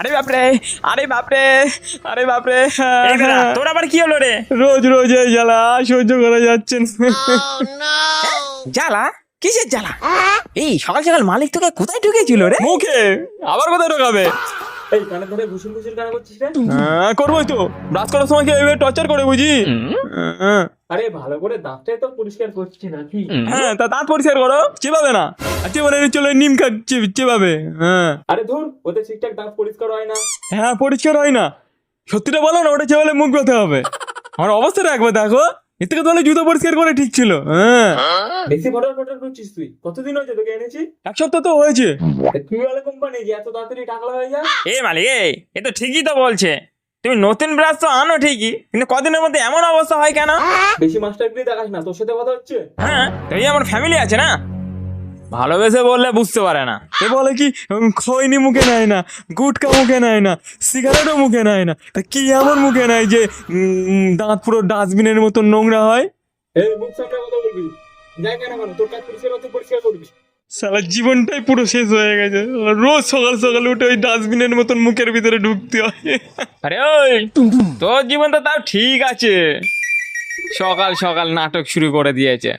আরে বাপরে, আরে বাপরে, আরে বাপরে। এই বেটা, তোর আবার কি হলো রে? রোজ রোজ এই জ্বালা সহ্য করা যাচ্ছে না। জ্বালা? কিসের জ্বালা? এই সকাল সকাল মালিক তোকে কোথায় ঢুকেছিল রে? মুখে আবার কোথায় ঢোকাবে? এই কানে ধরে ঘুষুর ঘুষুর কেন করছিস রে? করবোই তো, ব্রাশ করার সময় কি এইভাবে টর্চার করে বুঝি? আরে ভালো করে দাঁতটাই তো পরিষ্কার করছি নাকি? হ্যাঁ, তা দাঁত পরিষ্কার করো, চিবাবে না। আর চিবালে চলে নিম খা চিবাবে। আরে ধুর, ওতে ঠিকঠাক দাঁত পরিষ্কার হয় না। হ্যাঁ, পরিষ্কার হয় না। সত্যিটা বলো না, ওটা চেবালে মুখ ব্যথা হবে। আমার অবস্থাটা একবার দেখো, এর থেকে তাহলে জুতো পরিষ্কার করে ঠিক ছিল। বেশি ফটার ফটার করছিস তুই। কতদিন হয়েছে তোকে এনেছি? এক সপ্তাহ তো হয়েছে। তুই ওয়ালা কোম্পানি যে এত তাড়াতাড়ি টাকলা হয়ে যায়? এ মালিক, এ তো ঠিকই তো বলছে। তুমি নতুন ব্রাশ তো আনো ঠিকই, কিন্তু কদিনের মধ্যে এমন অবস্থা হয় কেন? বেশি মাস্টারগিরি দেখাস না, তোর সাথে কথা হচ্ছে। হ্যাঁ, তুই আমার ফ্যামিলি আছে না, ভালোবেসে বললে বুঝতে পারে না। এ বলে কি খৈনি মুখে নেয় না, গুটকা মুখে নেয় না, সিগারেটও মুখে নেয় না, তা কি এমন মুখে নেয় যে দাঁত পুরো ডাস্টবিনের মতো নোংরা হয়? এই মুখ সামনে কথা বলবি। যাই কেন কেন, তোর কাজ পরিষ্কার করতে পরিষ্কার করবি। সারা জীবনটাই পুরো শেষ হয়ে গেছে। রোজ সকাল সকাল উঠে ওই ডাস্টবিনের মতন মুখের ভিতরে ঢুকতে হয়। আরে ওই, তোর জীবন তো তাও ঠিক আছে, সকাল সকাল নাটক শুরু করে দিয়েছে।